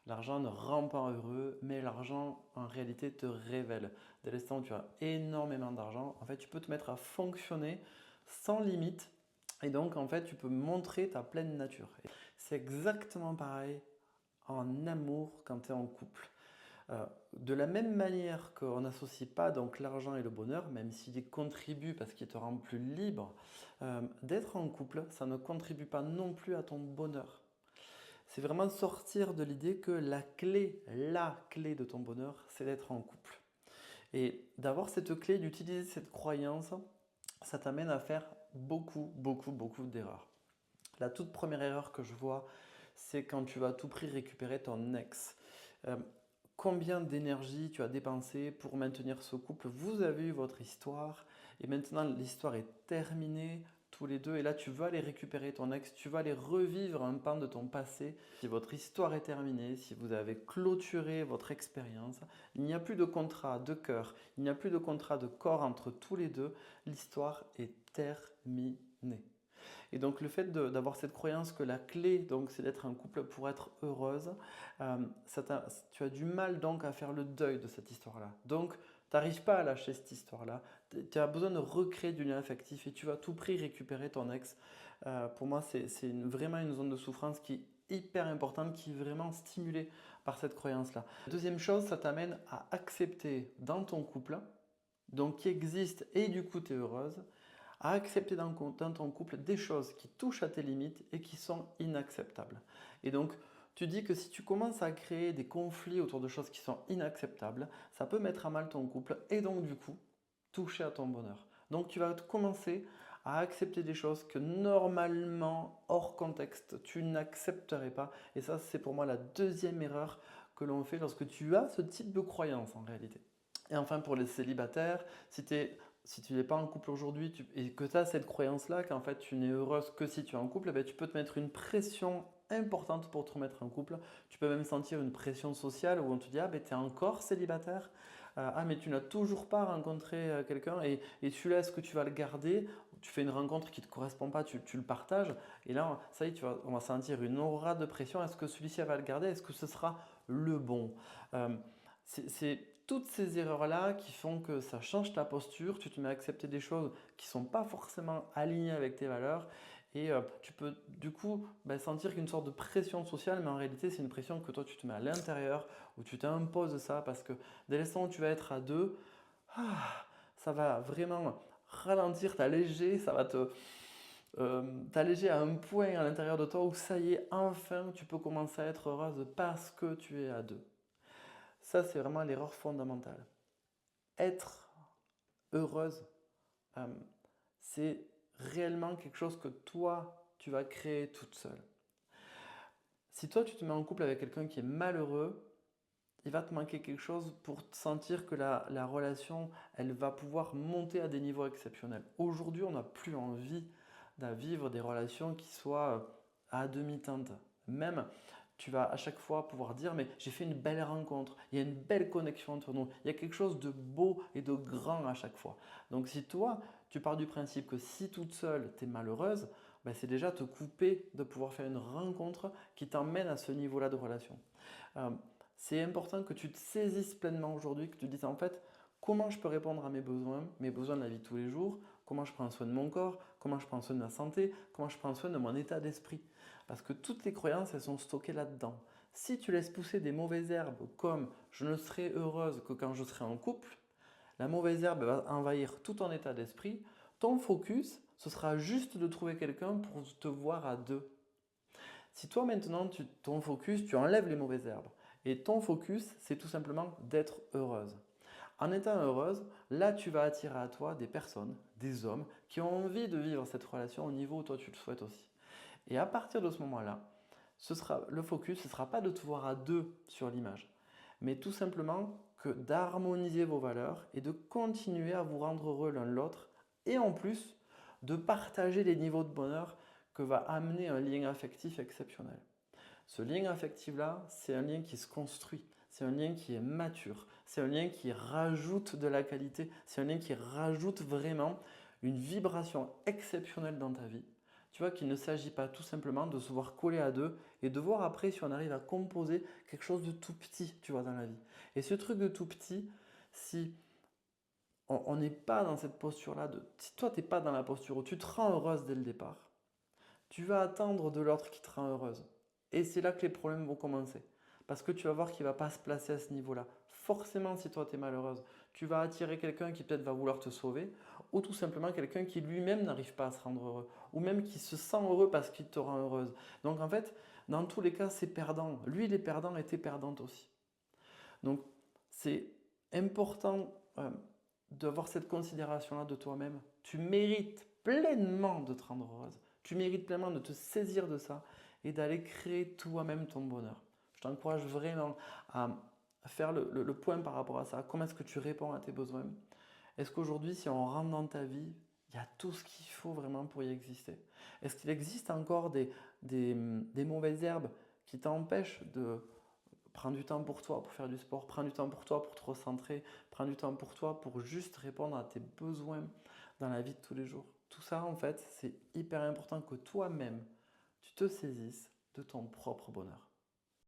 L'argent ne rend pas heureux, mais l'argent en réalité te révèle. Dès l'instant où tu as énormément d'argent, en fait, tu peux te mettre à fonctionner sans limite et donc en fait, tu peux montrer ta pleine nature. C'est exactement pareil en amour quand tu es en couple. De la même manière qu'on n'associe pas donc l'argent et le bonheur, même s'il y contribue parce qu'il te rend plus libre, d'être en couple, ça ne contribue pas non plus à ton bonheur. C'est vraiment sortir de l'idée que la clé de ton bonheur, c'est d'être en couple. Et d'avoir cette clé, d'utiliser cette croyance, ça t'amène à faire beaucoup d'erreurs. La toute première erreur que je vois, c'est quand tu vas à tout prix récupérer ton ex. Euh, Combien d'énergie tu as dépensé pour maintenir ce couple? Vous avez eu votre histoire et maintenant l'histoire est terminée tous les deux et là tu vas aller récupérer ton ex, tu vas aller revivre un pan de ton passé. Si votre histoire est terminée, si vous avez clôturé votre expérience, il n'y a plus de contrat de cœur, il n'y a plus de contrat de corps entre tous les deux, l'histoire est terminée. Et donc le fait d'avoir cette croyance que la clé, donc, c'est d'être un couple pour être heureuse, tu as du mal donc à faire le deuil de cette histoire-là. Donc tu n'arrives pas à lâcher cette histoire-là. Tu as besoin de recréer du lien affectif et tu vas à tout prix récupérer ton ex. Pour moi, c'est vraiment une zone de souffrance qui est hyper importante, qui est vraiment stimulée par cette croyance-là. Deuxième chose, ça t'amène à accepter dans ton couple, donc qui existe et du coup tu es heureuse, à accepter dans ton couple des choses qui touchent à tes limites et qui sont inacceptables. Et donc, tu dis que si tu commences à créer des conflits autour de choses qui sont inacceptables, ça peut mettre à mal ton couple et donc du coup, toucher à ton bonheur. Donc, tu vas commencer à accepter des choses que normalement, hors contexte, tu n'accepterais pas. Et ça, c'est pour moi la deuxième erreur que l'on fait lorsque tu as ce type de croyance en réalité. Et enfin, pour les célibataires, si tu n'es pas en couple aujourd'hui et que tu as cette croyance-là, qu'en fait tu n'es heureuse que si tu es en couple, eh bien, tu peux te mettre une pression importante pour te remettre en couple. Tu peux même sentir une pression sociale où on te dit: ah ben tu es encore célibataire, ah mais tu n'as toujours pas rencontré quelqu'un et celui-là, est-ce que tu vas le garder? Tu fais une rencontre qui ne te correspond pas, tu le partages et là, ça y est, on va sentir une aura de pression. Est-ce que celui-ci va le garder? Est-ce que ce sera le bon? C'est toutes ces erreurs-là qui font que ça change ta posture, tu te mets à accepter des choses qui ne sont pas forcément alignées avec tes valeurs et tu peux du coup sentir qu'une sorte de pression sociale, mais en réalité c'est une pression que toi tu te mets à l'intérieur, où tu t'imposes ça parce que dès l'instant où tu vas être à deux, ça va vraiment ralentir, t'alléger, ça va t'alléger à un point à l'intérieur de toi où ça y est, enfin tu peux commencer à être heureuse parce que tu es à deux. Ça, c'est vraiment l'erreur fondamentale. Être heureuse, euh, c'est réellement quelque chose que toi, tu vas créer toute seule. Si toi, tu te mets en couple avec quelqu'un qui est malheureux, il va te manquer quelque chose pour te sentir que la relation, elle va pouvoir monter à des niveaux exceptionnels. Aujourd'hui, on n'a plus envie de vivre des relations qui soient à demi-teinte. Même, tu vas à chaque fois pouvoir dire, mais j'ai fait une belle rencontre, il y a une belle connexion entre nous, il y a quelque chose de beau et de grand à chaque fois. Donc si toi, tu pars du principe que si toute seule, tu es malheureuse, c'est déjà te couper de pouvoir faire une rencontre qui t'emmène à ce niveau-là de relation. Euh, c'est important que tu te saisisses pleinement aujourd'hui, que tu te dises en fait comment je peux répondre à mes besoins de la vie de tous les jours, comment je prends soin de mon corps, comment je prends soin de ma santé, comment je prends soin de mon état d'esprit. Parce que toutes les croyances, elles sont stockées là-dedans. Si tu laisses pousser des mauvaises herbes comme je ne serai heureuse que quand je serai en couple, la mauvaise herbe va envahir tout ton état d'esprit. Ton focus, ce sera juste de trouver quelqu'un pour te voir à deux. Si toi maintenant, ton focus, tu enlèves les mauvaises herbes et ton focus, c'est tout simplement d'être heureuse. En étant heureuse, là, tu vas attirer à toi des personnes, des hommes qui ont envie de vivre cette relation au niveau où toi tu le souhaites aussi. Et à partir de ce moment-là, le focus, ce ne sera pas de te voir à deux sur l'image, mais tout simplement que d'harmoniser vos valeurs et de continuer à vous rendre heureux l'un l'autre et en plus de partager les niveaux de bonheur que va amener un lien affectif exceptionnel. Ce lien affectif-là, c'est un lien qui se construit, c'est un lien qui est mature, c'est un lien qui rajoute de la qualité, c'est un lien qui rajoute vraiment une vibration exceptionnelle dans ta vie. Tu vois qu'il ne s'agit pas tout simplement de se voir coller à deux et de voir après si on arrive à composer quelque chose de tout petit, tu vois, dans la vie. Et ce truc de tout petit, si on n'est pas dans cette posture-là, si toi, tu n'es pas dans la posture où tu te rends heureuse dès le départ, tu vas attendre de l'autre qui te rend heureuse. Et c'est là que les problèmes vont commencer. Parce que tu vas voir qu'il ne va pas se placer à ce niveau-là. Forcément, si toi, tu es malheureuse, tu vas attirer quelqu'un qui peut-être va vouloir te sauver, ou tout simplement quelqu'un qui lui-même n'arrive pas à se rendre heureux, ou même qui se sent heureux parce qu'il te rend heureuse. Donc en fait, dans tous les cas, c'est perdant. Lui, il est perdant et tu es perdante aussi. Donc c'est important d'avoir cette considération-là de toi-même. Tu mérites pleinement de te rendre heureuse. Tu mérites pleinement de te saisir de ça et d'aller créer toi-même ton bonheur. Je t'encourage vraiment à faire le point par rapport à ça. Comment est-ce que tu réponds à tes besoins? Est-ce qu'aujourd'hui, si on rentre dans ta vie, il y a tout ce qu'il faut vraiment pour y exister? Est-ce qu'il existe encore des mauvaises herbes qui t'empêchent de prendre du temps pour toi, pour faire du sport, prends du temps pour toi, pour te recentrer, prends du temps pour toi, pour juste répondre à tes besoins dans la vie de tous les jours? Tout ça, en fait, c'est hyper important que toi-même, tu te saisisses de ton propre bonheur.